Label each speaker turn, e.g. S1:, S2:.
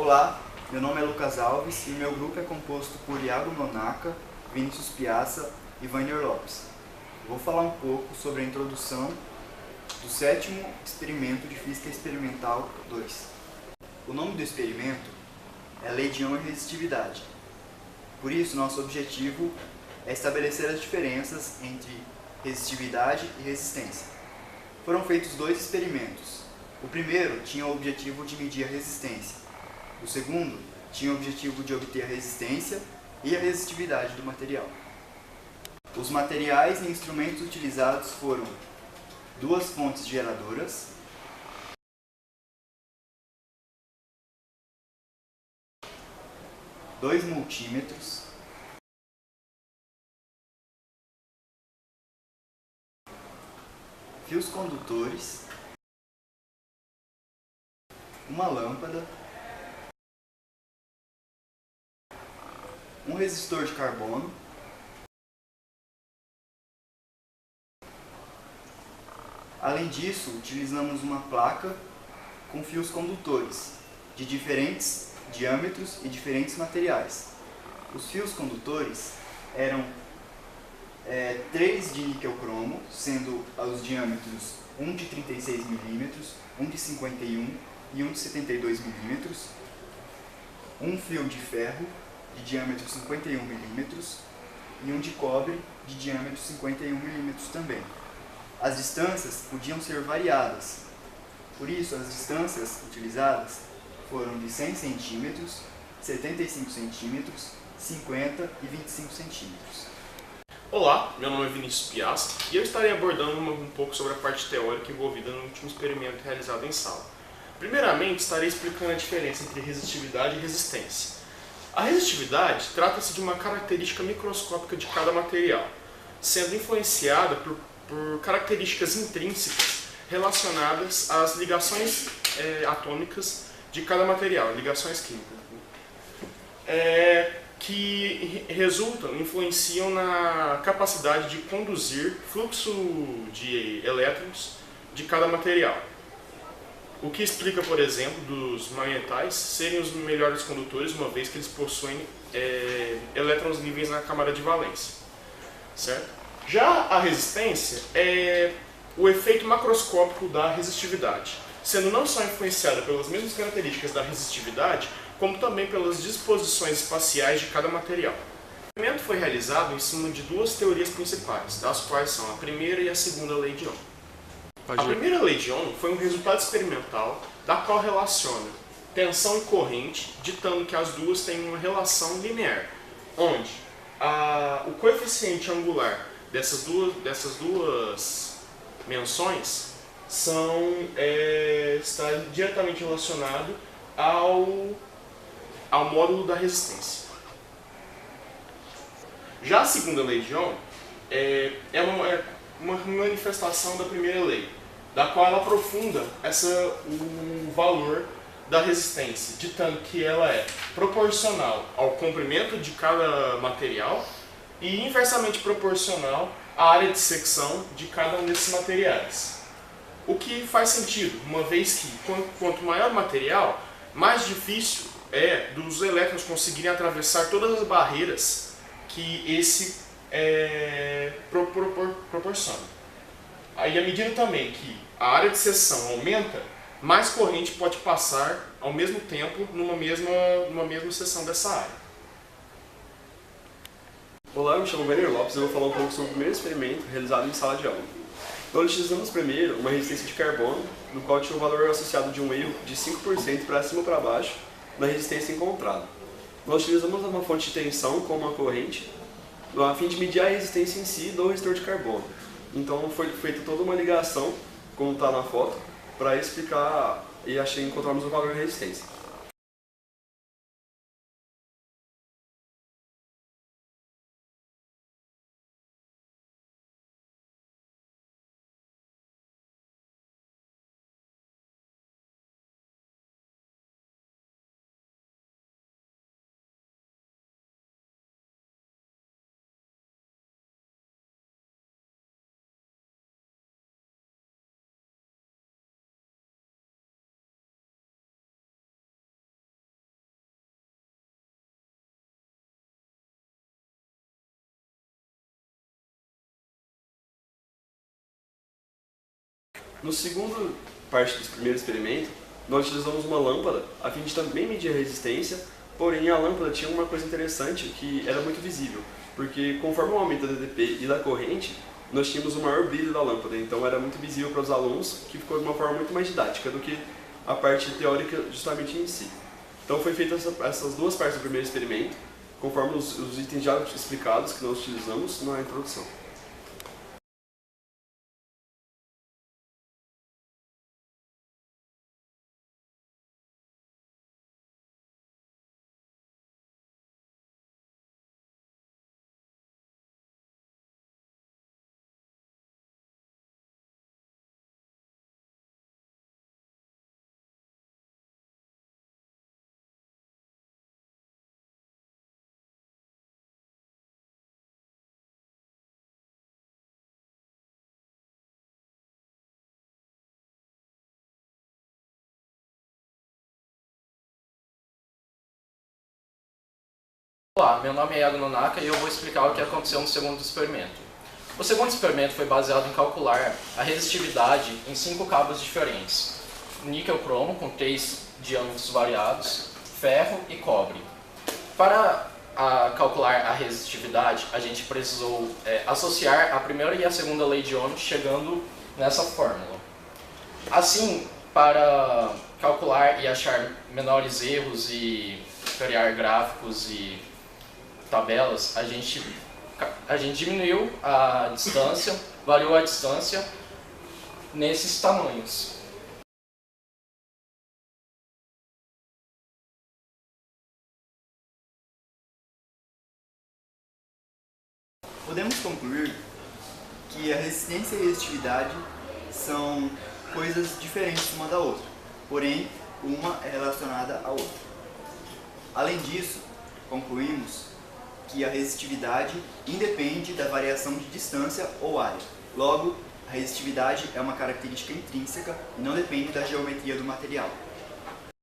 S1: Olá, meu nome é Lucas Alves e meu grupo é composto por Iago Nonaka, Vinícius Piazza e Vainer Lopes. Vou falar um pouco sobre a introdução do sétimo experimento de Física Experimental 2. O nome do experimento é Lei de Young e Resistividade. Por isso, nosso objetivo é estabelecer as diferenças entre resistividade e resistência. Foram feitos dois experimentos. O primeiro tinha o objetivo de medir a resistência. O segundo tinha o objetivo de obter a resistência e a resistividade do material. Os materiais e instrumentos utilizados foram duas fontes geradoras, dois multímetros, fios condutores, uma lâmpada, um resistor de carbono, além disso, utilizamos uma placa com fios condutores de diferentes diâmetros e diferentes materiais. Os fios condutores eram 3 de níquel cromo, sendo os diâmetros um de 36 mm, um de 51 e um de 72 mm, um fio de ferro de diâmetro 51 mm e um de cobre de diâmetro 51 mm também. As distâncias podiam ser variadas, por isso as distâncias utilizadas foram de 100 cm, 75 cm, 50 e 25 cm.
S2: Olá, meu nome é Vinícius Piazza e eu estarei abordando um pouco sobre a parte teórica envolvida no último experimento realizado em sala. Primeiramente, estarei explicando a diferença entre resistividade e resistência. A resistividade trata-se de uma característica microscópica de cada material, sendo influenciada por características intrínsecas relacionadas às ligações atômicas de cada material, ligações químicas, que influenciam na capacidade de conduzir fluxo de elétrons de cada material. O que explica, por exemplo, dos metais serem os melhores condutores, uma vez que eles possuem elétrons livres na camada de valência. Certo? Já a resistência é o efeito macroscópico da resistividade, sendo não só influenciada pelas mesmas características da resistividade, como também pelas disposições espaciais de cada material. O experimento foi realizado em cima de duas teorias principais, das quais são a primeira e a segunda lei de Ohm. A primeira lei de Ohm foi um resultado experimental da qual relaciona tensão e corrente, ditando que as duas têm uma relação linear, onde o coeficiente angular dessas duas menções está diretamente relacionado ao módulo da resistência. Já a segunda lei de Ohm é uma manifestação da primeira lei, da qual ela aprofunda o valor da resistência, ditando que ela é proporcional ao comprimento de cada material e inversamente proporcional à área de secção de cada um desses materiais. O que faz sentido, uma vez que quanto maior o material, mais difícil é dos elétrons conseguirem atravessar todas as barreiras que esse proporciona. Aí, à medida também que a área de seção aumenta, mais corrente pode passar ao mesmo tempo numa mesma seção dessa área.
S3: Olá, eu me chamo Vainer Lopes e eu vou falar um pouco sobre o primeiro experimento realizado em sala de aula. Nós utilizamos primeiro uma resistência de carbono, no qual tinha um valor associado de um erro de 5% para cima ou para baixo na resistência encontrada. Nós utilizamos uma fonte de tensão com uma corrente, a fim de medir a resistência em si do resistor de carbono. Então foi feita toda uma ligação, como está na foto, para explicar e encontramos o valor da resistência. No segundo parte do primeiro experimento, nós utilizamos uma lâmpada a fim de também medir a resistência, porém a lâmpada tinha uma coisa interessante que era muito visível, porque conforme o aumento da DDP e da corrente, nós tínhamos o maior brilho da lâmpada, então era muito visível para os alunos, que ficou de uma forma muito mais didática do que a parte teórica justamente em si. Então foi feita essas duas partes do primeiro experimento, conforme os itens já explicados que nós utilizamos na introdução.
S4: Olá, meu nome é Iago Nonaka e eu vou explicar o que aconteceu no segundo experimento. O segundo experimento foi baseado em calcular a resistividade em 5 cabos diferentes: níquel-cromo com 3 diâmetros variados, ferro e cobre. Para calcular a resistividade, a gente precisou associar a primeira e a segunda lei de Ohm, chegando nessa fórmula. Assim, para calcular e achar menores erros e criar gráficos e tabelas, a gente diminuiu a distância, variou a distância nesses tamanhos.
S1: Podemos concluir que a resistência e a resistividade são coisas diferentes uma da outra, porém uma é relacionada à outra. Além disso, concluímos que a resistividade independe da variação de distância ou área. Logo, a resistividade é uma característica intrínseca e não depende da geometria do material.